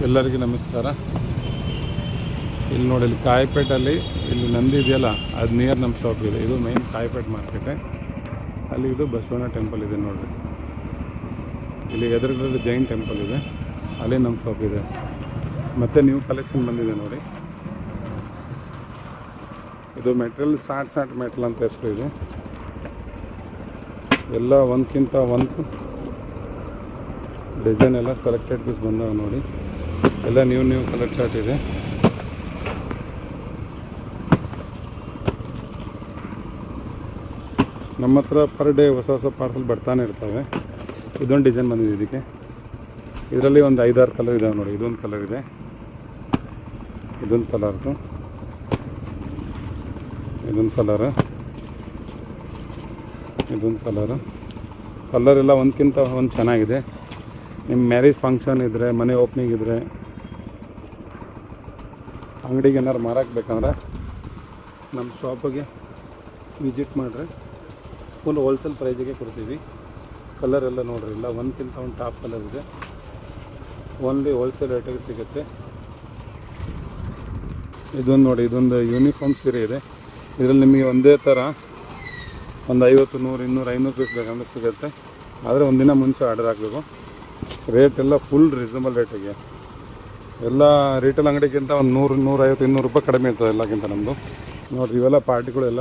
ಎಲ್ಲರಿಗೂ ನಮಸ್ಕಾರ. ಇಲ್ಲಿ ನೋಡಿ, ಇಲ್ಲಿ ಕಾಯಿಪೇಟಲ್ಲಿ ಇಲ್ಲಿ ನಂದಿ ಇದೆಯಲ್ಲ, ಅದು ನಿಯರ್ ನಮ್ಮ ಶಾಪ್ ಇದೆ. ಇದು ಮೈನ್ ಕಾಯಿಪೇಟೆ ಮಾರ್ಕೆಟೆ. ಅಲ್ಲಿ ಇದು ಬಸವಣ್ಣ ಟೆಂಪಲ್ ಇದೆ ನೋಡಿರಿ. ಇಲ್ಲಿ ಎದುರುಗಡೆ ಜೈನ್ ಟೆಂಪಲ್ ಇದೆ, ಅಲ್ಲಿ ನಮ್ಮ ಶಾಪ್ ಇದೆ. ಮತ್ತು ನ್ಯೂ ಕಲೆಕ್ಷನ್ ಬಂದಿದೆ ನೋಡಿ. ಇದು ಮೆಟೀರಿಯಲ್ ಸಾಟ್ ಮೆಟಲ್ ಅಂತ ಹೆಸರು. ಇದು ಎಲ್ಲ ಒಂದಕ್ಕಿಂತ ಒಂದು ಡಿಸೈನ್ ಎಲ್ಲ ಸೆಲೆಕ್ಟೆಡ್ ಪೀಸ್ ಬಂದವು ನೋಡಿ. ಎಲ್ಲ ನ್ಯೂ ಕಲರ್ ಚಾರ್ಟ್ ಇದೆ. ನಮ್ಮ ಹತ್ರ ಪರ್ ಡೇ ಹೊಸ ಪಾರ್ಸಲ್ ಬರ್ತಾನೆ ಇರ್ತವೆ. ಇದೊಂದು ಡಿಸೈನ್ ಬಂದಿದೆ. ಇದಕ್ಕೆ ಇದರಲ್ಲಿ ಒಂದು 5-6 ಕಲರ್ ಇದಾವೆ ನೋಡಿ. ಇದೊಂದು ಕಲರ್ ಇದೆ, ಇದೊಂದು ಕಲರ್ಸು, ಇದೊಂದು ಕಲರು, ಇದೊಂದು ಕಲರೆಲ್ಲ ಒಂದಕ್ಕಿಂತ ಒಂದು ಚೆನ್ನಾಗಿದೆ. ನಿಮ್ಮ ಮ್ಯಾರೇಜ್ ಫಂಕ್ಷನ್ ಇದ್ದರೆ, ಮನೆ ಓಪನಿಂಗ್ ಇದ್ದರೆ, ಅಂಗಡಿಗೆ ಏನಾರು ಮಾರಕ್ಕೆ ಬೇಕಂದ್ರೆ ನಮ್ಮ ಶಾಪಿಗೆ ವಿಸಿಟ್ ಮಾಡಿರಿ. ಫುಲ್ ಹೋಲ್ಸೇಲ್ ಪ್ರೈಸಿಗೆ ಕೊಡ್ತೀವಿ. ಕಲರ್ ಎಲ್ಲ ನೋಡಿರಿ, ಇಲ್ಲ ಒಂದಕ್ಕಿಂತ ಒಂದು ಟಾಪ್ ಕಲರ್ ಇದೆ. ಓನ್ಲಿ ಹೋಲ್ಸೇಲ್ ರೇಟಿಗೆ ಸಿಗುತ್ತೆ. ಇದೊಂದು ನೋಡಿ, ಇದೊಂದು ಯೂನಿಫಾರ್ಮ್ ಸೀರೆ ಇದೆ. ಇದರಲ್ಲಿ ನಿಮಗೆ ಒಂದೇ ಥರ ಒಂದು 50, 100, 200, 500 ಪೀಸ್ ಬೇಕಂದ್ರೆ ಸಿಗುತ್ತೆ. ಆದರೆ ಒಂದಿನ ಮುಂಚೆ ಆರ್ಡರ್ ಆಗಬೇಕು. ರೇಟ್ ಎಲ್ಲ ಫುಲ್ ರೀಸನಬಲ್ ರೇಟಿಗೆ. ಎಲ್ಲ ರಿಟೇಲ್ ಅಂಗಡಿಗಿಂತ ಒಂದು 100, 150, 200 ರೂಪಾಯಿ ಕಡಿಮೆ ಇರ್ತದೆ ಎಲ್ಲಕ್ಕಿಂತ ನಮ್ಮದು. ನೋಡಿರಿ, ಇವೆಲ್ಲ ಪಾರ್ಟಿಗಳೆಲ್ಲ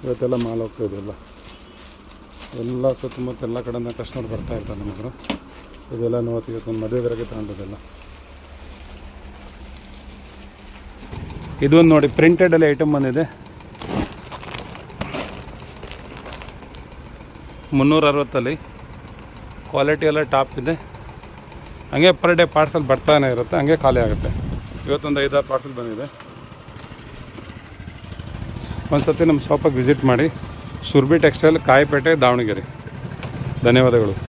ಇವತ್ತೆಲ್ಲ ಮಾಲ್ ಹೋಗ್ತಾಯಿದೆ. ಎಲ್ಲ ಸುತ್ತಮುತ್ತ ಎಲ್ಲ ಕಡೆಯಿಂದ ಕಸ್ಟಮರ್ ಬರ್ತಾಯಿರ್ತಾರೆ ನಮ್ಮ ಹತ್ರ. ಇದೆಲ್ಲ ಇವತ್ತು ಮದುವೆವರೆಗೆ ತಗೊಂಡಿದ್ದೆಲ್ಲ. ಇದೊಂದು ನೋಡಿ, ಪ್ರಿಂಟೆಡಲ್ಲಿ ಐಟಮ್ ಬಂದಿದೆ. 360 ಕ್ವಾಲಿಟಿ ಎಲ್ಲ ಟಾಪ್ ಇದೆ. ಹಂಗೆ ಪರ್ ಡೇ ಪಾರ್ಸಲ್ ಬರ್ತಾನೆ ಇರುತ್ತೆ, ಹಂಗೆ ಖಾಲಿ ಆಗುತ್ತೆ. ಇವತ್ತೊಂದು 5-6 ಪಾರ್ಸಲ್ ಬಂದಿದೆ. ಒಂದು ಸತಿ ನಮ್ಮ ಶಾಪಿಗೆ ವಿಸಿಟ್ ಮಾಡಿ. ಸುರ್ಬಿ ಟೆಕ್ಸ್ಟೈಲ್, ಕಾಯಿಪೇಟೆ, ದಾವಣಗೆರೆ. ಧನ್ಯವಾದಗಳು.